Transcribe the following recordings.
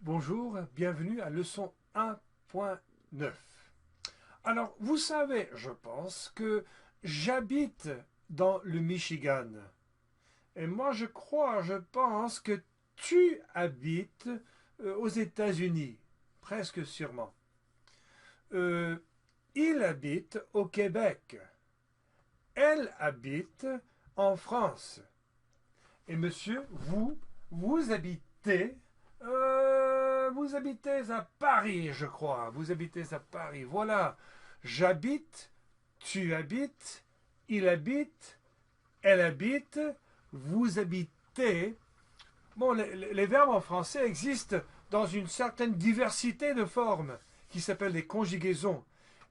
Bonjour, bienvenue à leçon 1.9. Alors, vous savez, je pense, que j'habite dans le Michigan. Et moi, je pense que tu habites aux États-Unis, presque sûrement. Euh, il habite au Québec. Elle habite en France. Et monsieur, vous habitez, vous habitez à Paris, je crois. Vous habitez à Paris. Voilà. J'habite, tu habites, il habite, elle habite, vous habitez. Bon, les verbes en français existent dans une certaine diversité de formes qui s'appellent des conjugaisons.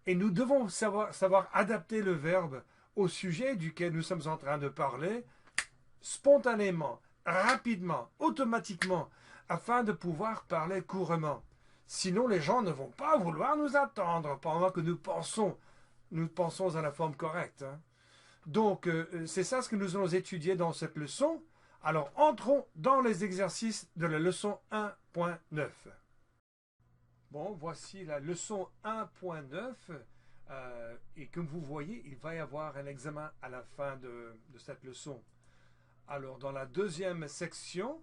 Et nous devons savoir adapter le verbe au sujet duquel nous sommes en train de parler spontanément, rapidement, automatiquement, afin de pouvoir parler couramment. Sinon, les gens ne vont pas vouloir nous attendre pendant que nous pensons à la forme correcte. Hein. Donc, c'est ça ce que nous allons étudier dans cette leçon. Alors, entrons dans les exercices de la leçon 1.9. Bon, voici la leçon 1.9. Et comme vous voyez, il va y avoir un examen à la fin de cette leçon. Alors, dans la deuxième section,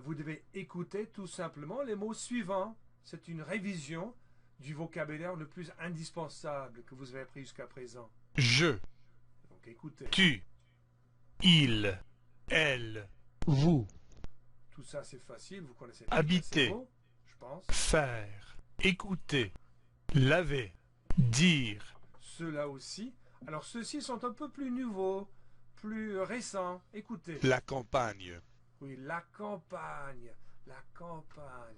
vous devez écouter tout simplement les mots suivants. C'est une révision du vocabulaire le plus indispensable que vous avez appris jusqu'à présent. Je, Donc, écoutez. tu, il, elle, vous, Tout ça, c'est facile. Vous connaissez très bien ces habiter, mots, je pense. faire, écouter, laver, dire, Ceux-là aussi. Alors, ceux-ci sont un peu plus nouveaux, plus récents. Écoutez. la campagne, Oui, la campagne. La campagne.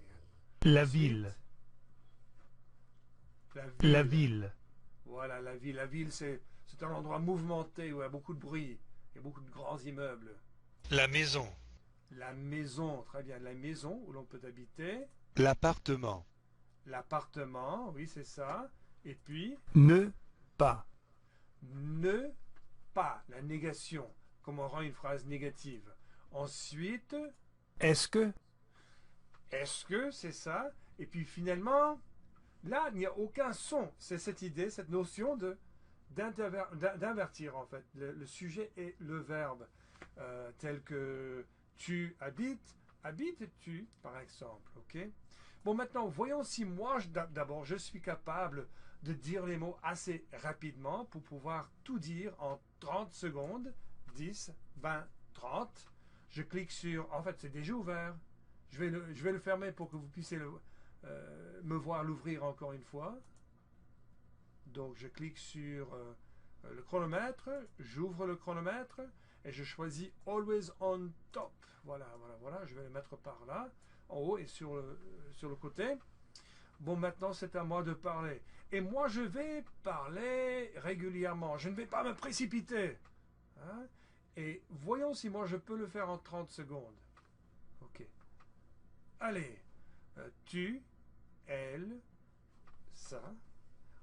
la Ensuite, ville, la ville. la ville, Voilà, la ville. La ville, c'est un endroit mouvementé où il y a beaucoup de bruit. Il y a beaucoup de grands immeubles. la maison, La maison, très bien. La maison où l'on peut habiter. l'appartement, L'appartement, oui, c'est ça. Et puis, ne pas, ne pas, la négation. Comment rend une phrase négative. Ensuite, est-ce que, c'est ça. Et puis finalement, là, il n'y a aucun son. C'est cette idée, cette notion d'invertir en fait. Le sujet et le verbe. Tel que tu habites, habites-tu, par exemple. Ok. Bon, maintenant, voyons si moi, d'abord, je suis capable de dire les mots assez rapidement pour pouvoir tout dire en 30 secondes, 10, 20, 30. Je clique sur... En fait, c'est déjà ouvert. Je vais le fermer pour que vous puissiez me voir l'ouvrir encore une fois. Donc, je clique sur le chronomètre. J'ouvre le chronomètre et je choisis Always on Top. Voilà. Je vais le mettre par là, en haut et sur le côté. Bon, maintenant, c'est à moi de parler. Et moi, je vais parler régulièrement. Je ne vais pas me précipiter. Hein? Et voyons si moi, je peux le faire en 30 secondes. OK. Allez. Tu, elle, ça.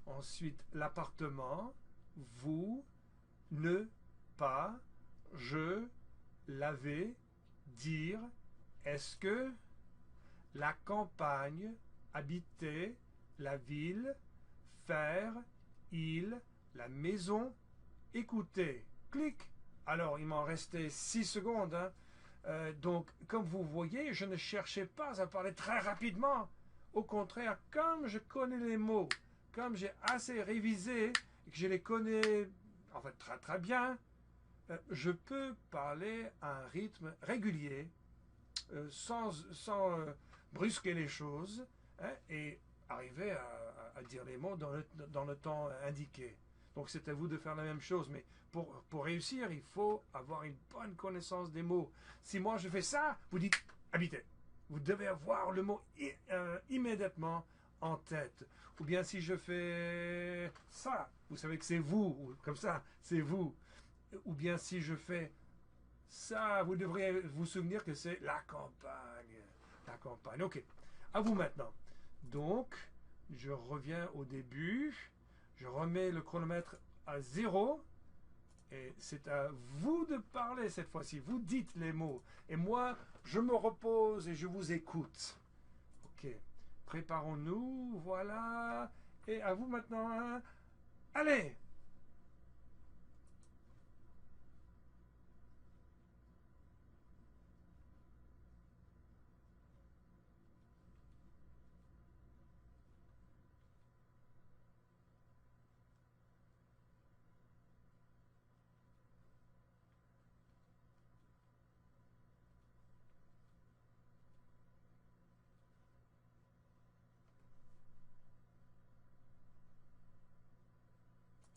Ensuite, l'appartement. Vous, ne, pas, je, laver, dire, est-ce que, la campagne, habiter, la ville, faire, il, la maison, écouter. Clic. Alors, il m'en restait 6 secondes. Hein. Donc, comme vous voyez, je ne cherchais pas à parler très rapidement. Au contraire, comme je connais les mots, comme j'ai assez révisé et que je les connais en fait très très bien, je peux parler à un rythme régulier sans brusquer les choses hein, et arriver à dire les mots dans le temps indiqué. Donc c'est à vous de faire la même chose, mais pour réussir, il faut avoir une bonne connaissance des mots. Si moi je fais ça, vous dites habiter. Vous devez avoir le mot immédiatement en tête. Ou bien si je fais ça, vous savez que c'est vous, ou comme ça, c'est vous. Ou bien si je fais ça, vous devriez vous souvenir que c'est la campagne. La campagne. Ok. À vous maintenant. Donc, je reviens au début. Je remets le chronomètre à 0. Et c'est à vous de parler cette fois-ci. Vous dites les mots. Et moi, je me repose et je vous écoute. Ok. Préparons-nous. Voilà. Et à vous maintenant. Hein. Allez!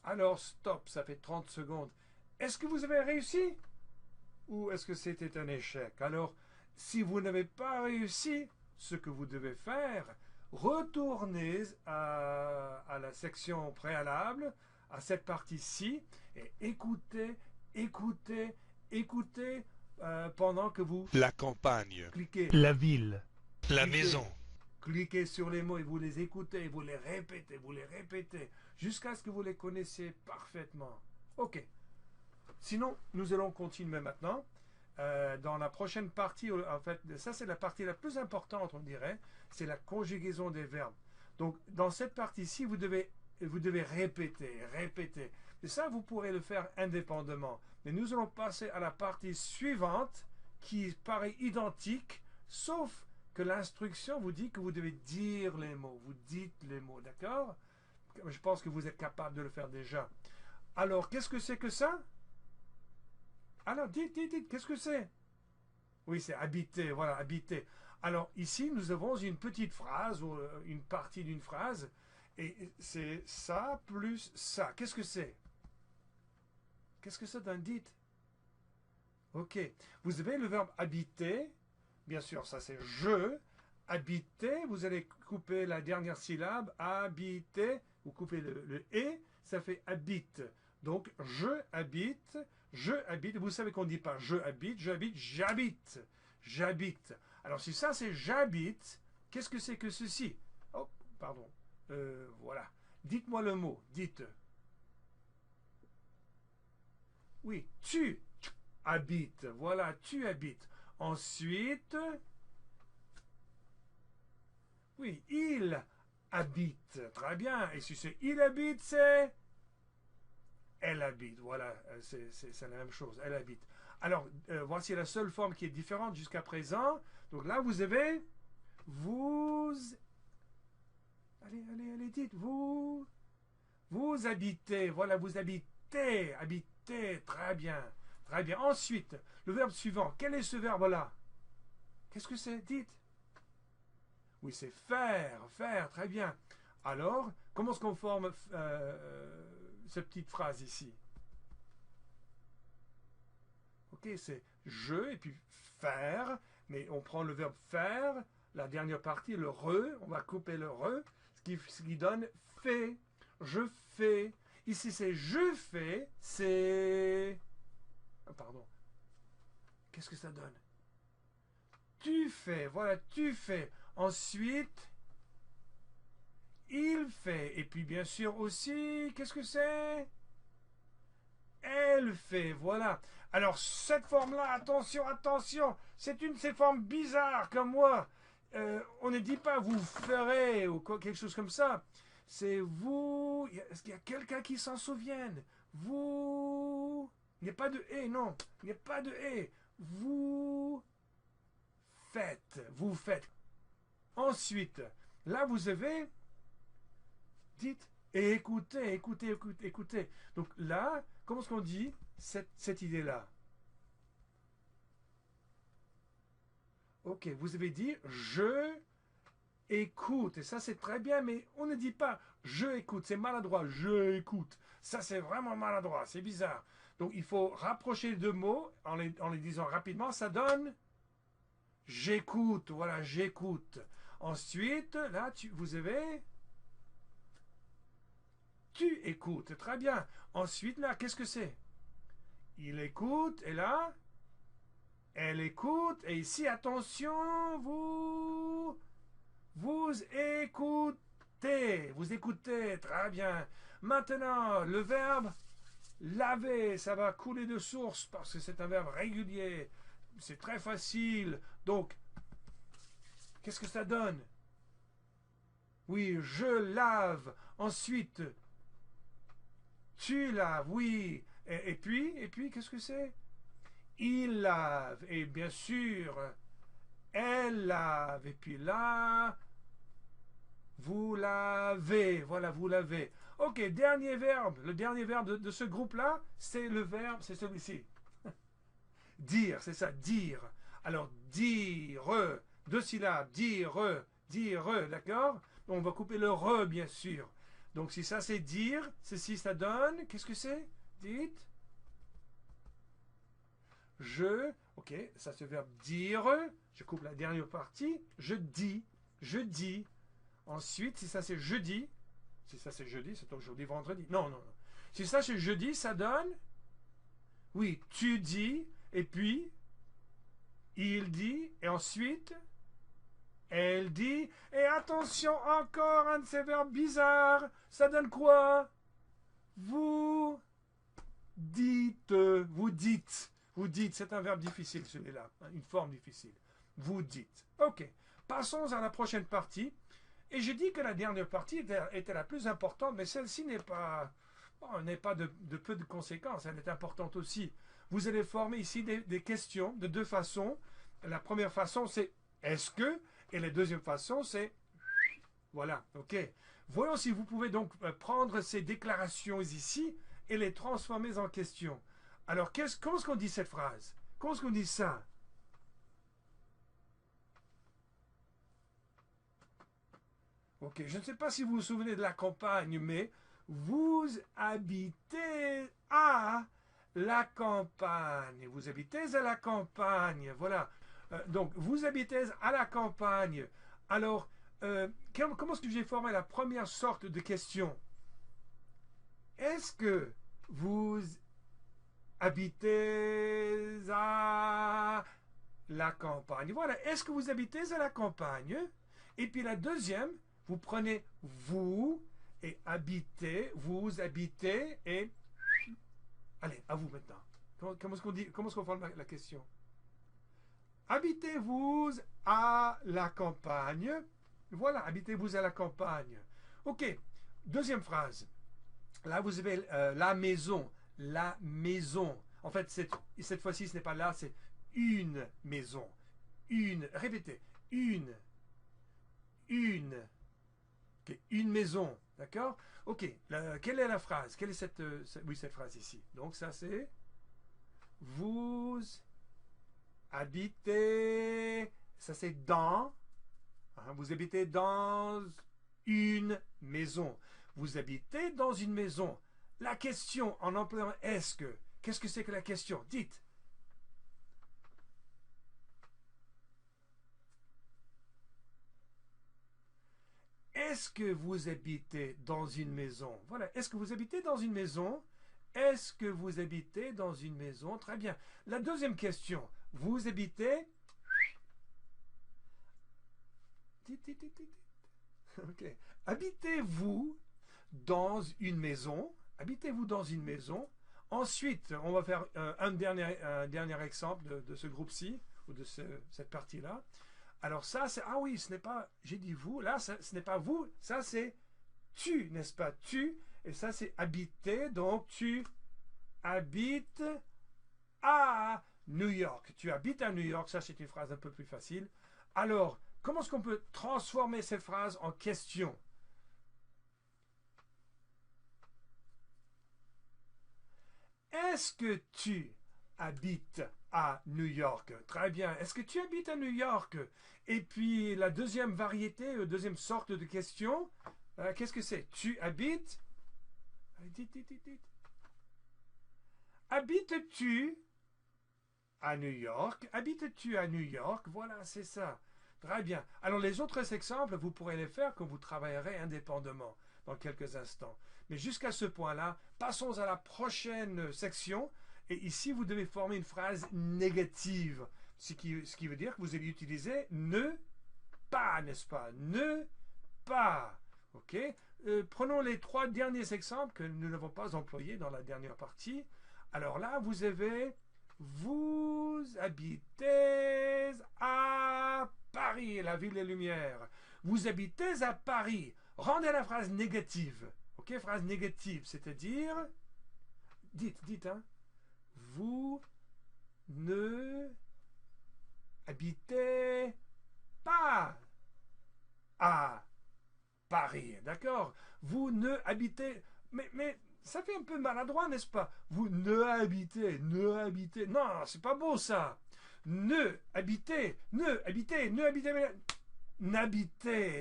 Alors, stop, ça fait 30 secondes. Est-ce que vous avez réussi? Ou est-ce que c'était un échec? Alors, si vous n'avez pas réussi, ce que vous devez faire, retournez à la section préalable, à cette partie-ci, et écoutez, écoutez, écoutez pendant que vous La campagne. cliquez. La ville. La Cliquez. maison. Cliquez sur les mots et vous les écoutez, vous les répétez, jusqu'à ce que vous les connaissiez parfaitement. Ok. Sinon, nous allons continuer maintenant. Dans la prochaine partie, en fait, ça c'est la partie la plus importante, on dirait, c'est la conjugaison des verbes. Donc, dans cette partie-ci, vous devez répéter, répéter. Et ça, vous pourrez le faire indépendamment. Mais nous allons passer à la partie suivante, qui paraît identique, sauf que l'instruction vous dit que vous devez dire les mots. Vous dites les mots, d'accord? Je pense que vous êtes capable de le faire déjà. Alors, qu'est-ce que c'est que ça? Alors, dites, qu'est-ce que c'est? Oui, c'est habiter, voilà, habiter. Alors, ici, nous avons une petite phrase, ou une partie d'une phrase, et c'est ça plus ça. Qu'est-ce que c'est? Qu'est-ce que ça donne? Dites. Ok. Vous avez le verbe habiter. Bien sûr, ça c'est je. Habiter, vous allez couper la dernière syllabe. Habiter, vous coupez le et, ça fait habite. Donc, je habite, je habite. Vous savez qu'on ne dit pas je habite, j'habite. J'habite. Alors, si ça c'est j'habite, qu'est-ce que c'est que ceci? Oh, pardon. Voilà. Dites-moi le mot. Dites. Oui, tu habites. Voilà, tu habites. Ensuite, oui, il habite. Très bien. Et si c'est il habite, c'est elle habite. Voilà, c'est la même chose. Elle habite. Alors, voici la seule forme qui est différente jusqu'à présent. Donc là, vous avez vous. Allez, dites. Vous habitez. Voilà, vous habitez. Habitez. Très bien. Très bien. Ensuite, le verbe suivant. Quel est ce verbe-là? Qu'est-ce que c'est? Dites. Oui, c'est faire. Faire. Très bien. Alors, comment est-ce qu'on forme cette petite phrase ici? Ok, c'est je et puis faire. Mais on prend le verbe faire. La dernière partie, le re. On va couper le re. Ce qui donne fait. Je fais. Ici, c'est je fais. C'est... Pardon. Qu'est-ce que ça donne? Tu fais. Voilà, tu fais. Ensuite, il fait. Et puis, bien sûr, aussi, qu'est-ce que c'est? Elle fait. Voilà. Alors, cette forme-là, attention, attention. C'est une de ces formes bizarres, comme moi. On ne dit pas vous ferez ou quelque chose comme ça. C'est vous. Est-ce qu'il y a quelqu'un qui s'en souvienne? Vous. Il n'y a pas de et, non. Il n'y a pas de et. Vous faites. Vous faites. Ensuite, là, vous avez. Dites. Et écoutez, écoutez, écoutez, écoutez. Donc là, comment est-ce qu'on dit cette idée-là? Ok, vous avez dit je écoute. Et ça, c'est très bien, mais on ne dit pas je écoute. C'est maladroit. Je écoute. Ça, c'est vraiment maladroit. C'est bizarre. Donc, il faut rapprocher les deux mots en les disant rapidement. Ça donne j'écoute. Voilà, j'écoute. Ensuite, là, vous avez tu écoutes. Très bien. Ensuite, là, qu'est-ce que c'est? Il écoute. Et là, elle écoute. Et ici, attention, vous écoutez. Vous écoutez. Très bien. Maintenant, le verbe laver, ça va couler de source parce que c'est un verbe régulier. C'est très facile. Donc, qu'est-ce que ça donne? Oui, je lave. Ensuite, tu laves, oui. Et puis, qu'est-ce que c'est? Il lave. Et bien sûr, elle lave. Et puis là, vous lavez. Voilà, vous lavez. Ok, dernier verbe. Le dernier verbe de ce groupe-là, c'est le verbe, c'est celui-ci. Dire, c'est ça, dire. Alors, dire, deux syllabes, dire, d'accord? On va couper le re, bien sûr. Donc, si ça c'est dire, ceci ça donne, qu'est-ce que c'est? Dites. Ok, ça c'est le verbe dire. Je coupe la dernière partie. Je dis. Ensuite, si ça c'est jeudi, si ça c'est jeudi, c'est aujourd'hui vendredi. Non, non, non. Si ça c'est jeudi, ça donne, oui, tu dis, et puis, il dit, et ensuite, elle dit, et attention, encore un de ces verbes bizarres. Ça donne quoi? Vous dites, vous dites, vous dites. C'est un verbe difficile celui-là, une forme difficile. Vous dites. Ok, passons à la prochaine partie. Et je dis que la dernière partie était la plus importante, mais celle-ci n'est pas, bon, n'est pas de peu de conséquences. Elle est importante aussi. Vous allez former ici des questions de deux façons. La première façon, c'est est-ce que, et la deuxième façon, c'est voilà, ok. Voyons si vous pouvez donc prendre ces déclarations ici et les transformer en questions. Alors, comment est-ce qu'on dit cette phrase? Comment est-ce qu'on dit ça? Ok, je ne sais pas si vous vous souvenez de la campagne, mais vous habitez à la campagne. Vous habitez à la campagne. Voilà. Donc, vous habitez à la campagne. Alors, comment est-ce que j'ai formé la première sorte de question? Est-ce que vous habitez à la campagne? Voilà. Est-ce que vous habitez à la campagne? Et puis la deuxième, vous prenez vous et habitez, vous habitez et allez, à vous maintenant. Comment est-ce qu'on dit, comment est-ce qu'on forme la question? Habitez-vous à la campagne? Voilà, habitez-vous à la campagne. Ok, deuxième phrase. Là, vous avez la maison. La maison. En fait, cette fois-ci, ce n'est pas là, c'est une maison. Une, répétez, une. Okay, une maison. D'accord? Ok, quelle est la phrase? Quelle est cette phrase ici? Donc, ça, c'est vous habitez. Ça, c'est dans. Hein, vous habitez dans une maison. Vous habitez dans une maison. La question en employant est-ce que, qu'est-ce que c'est que la question? Dites. Est-ce que vous habitez dans une maison? Voilà. Est-ce que vous habitez dans une maison? Est-ce que vous habitez dans une maison? Très bien. La deuxième question. Vous habitez. Ok. Habitez-vous dans une maison? Habitez-vous dans une maison? Ensuite, on va faire un dernier exemple de ce groupe-ci, ou de cette partie-là. Alors ça, c'est... Ah oui, ce n'est pas... J'ai dit vous, là, ce n'est pas vous, ça c'est tu, n'est-ce pas? Tu, et ça c'est habiter, donc tu habites à New York. Tu habites à New York, ça c'est une phrase un peu plus facile. Alors, comment est-ce qu'on peut transformer cette phrase en question? Est-ce que tu habites à New York? Très bien. Est-ce que tu habites à New York? Et puis la deuxième variété, deuxième sorte de question, qu'est-ce que c'est? Tu habites? Dites. Habites-tu à New York? Habites-tu à New York? Voilà, c'est ça. Très bien. Alors les autres exemples, vous pourrez les faire quand vous travaillerez indépendamment dans quelques instants. Mais jusqu'à ce point-là, passons à la prochaine section. Et ici, vous devez former une phrase négative. Ce qui veut dire que vous allez utiliser ne pas, n'est-ce pas? Ne pas. OK? Prenons les trois derniers exemples que nous n'avons pas employés dans la dernière partie. Alors là, vous avez vous habitez à Paris, la ville des Lumières. Vous habitez à Paris. Rendez la phrase négative. Ok, phrase négative, c'est-à-dire... Dites, hein. Vous ne habitez pas à Paris, d'accord? Vous ne habitez... Mais ça fait un peu maladroit, n'est-ce pas? Vous ne habitez. Non, c'est pas beau ça. N'habitez, n'habitez,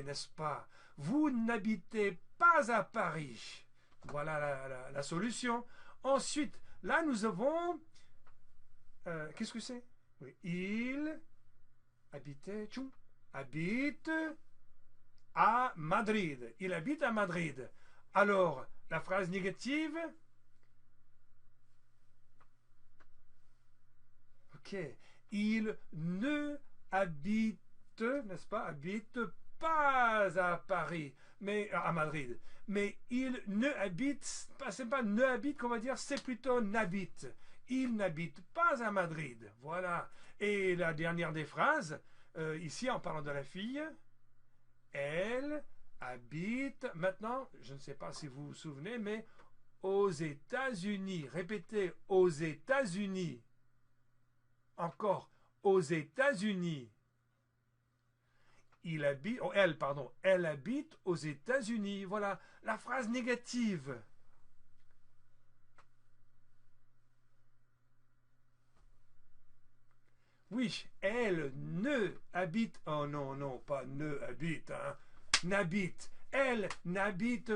n'est-ce pas? Vous n'habitez pas à Paris. Voilà la solution. Ensuite, là, nous avons... qu'est-ce que c'est? Oui, il habitait, habite à Madrid. Il habite à Madrid. Alors, la phrase négative... Ok. Il ne habite, n'est-ce pas, habite pas à Paris, mais à Madrid. Mais il ne habite, c'est pas ne habite qu'on va dire, c'est plutôt n'habite. Il n'habite pas à Madrid. Voilà. Et la dernière des phrases, ici en parlant de la fille, elle habite, maintenant, je ne sais pas si vous vous souvenez, mais aux États-Unis. Répétez, aux États-Unis. Encore, aux États-Unis. Il habite, oh, elle habite aux États-Unis. Voilà la phrase négative. Oui, elle ne habite, oh non, non, pas ne habite, hein, n'habite. Elle n'habite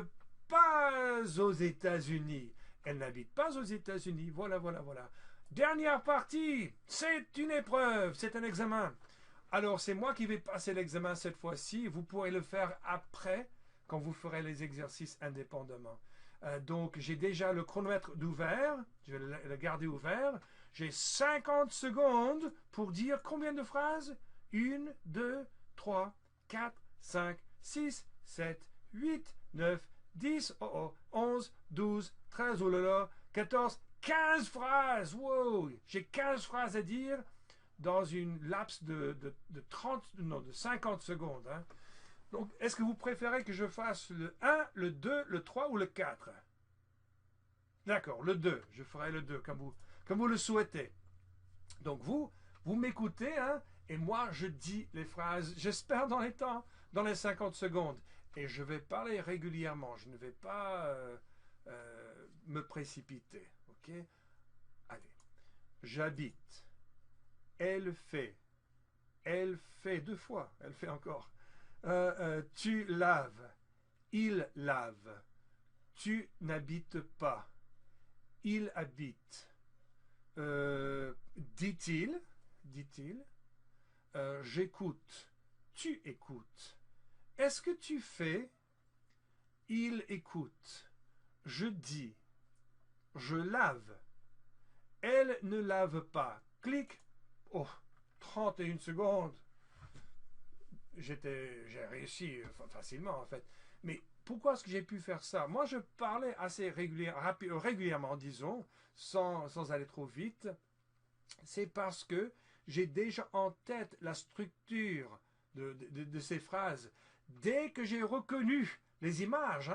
pas aux États-Unis. Elle n'habite pas aux États-Unis. Voilà. Dernière partie, c'est une épreuve, c'est un examen. Alors, c'est moi qui vais passer l'examen cette fois-ci. Vous pourrez le faire après, quand vous ferez les exercices indépendamment. Donc, j'ai déjà le chronomètre d'ouvert. Je vais le garder ouvert. J'ai 50 secondes pour dire combien de phrases? 1, 2, 3, 4, 5, 6, 7, 8, 9, 10, 11, 12, 13, oh là là, 14, 15 phrases. Wow! J'ai 15 phrases à dire dans une laps de 50 secondes. Hein. Donc, est-ce que vous préférez que je fasse le 1, le 2, le 3 ou le 4? D'accord, le 2. Je ferai le 2 comme vous le souhaitez. Donc, vous m'écoutez, hein, et moi, je dis les phrases, j'espère dans les temps, dans les 50 secondes. Et je vais parler régulièrement. Je ne vais pas me précipiter. Ok? Allez. J'habite. Elle fait 2 fois, elle fait encore. Tu laves, il lave. Tu n'habites pas, il habite. Dit-il, j'écoute, tu écoutes. Est-ce que tu fais, il écoute. Je dis, je lave. Elle ne lave pas. Clic. Oh, 31 secondes. J'ai réussi facilement en fait. Mais pourquoi est-ce que j'ai pu faire ça? Moi, je parlais assez régulièrement, disons, sans aller trop vite. C'est parce que j'ai déjà en tête la structure de ces phrases. Dès que j'ai reconnu les images,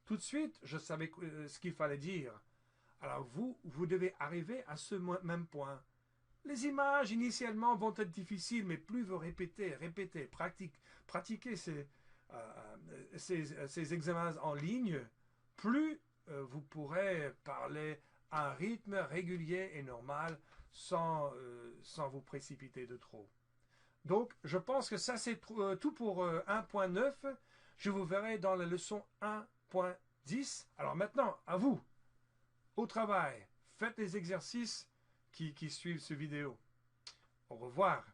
tout de suite, je savais ce qu'il fallait dire. Alors vous devez arriver à ce même point. Les images, initialement, vont être difficiles, mais plus vous répétez, pratiquez ces examens en ligne, plus vous pourrez parler à un rythme régulier et normal sans vous précipiter de trop. Donc, je pense que ça, c'est tout pour 1.9. Je vous verrai dans la leçon 1.10. Alors maintenant, à vous, au travail, faites les exercices qui suivent cette vidéo. Au revoir.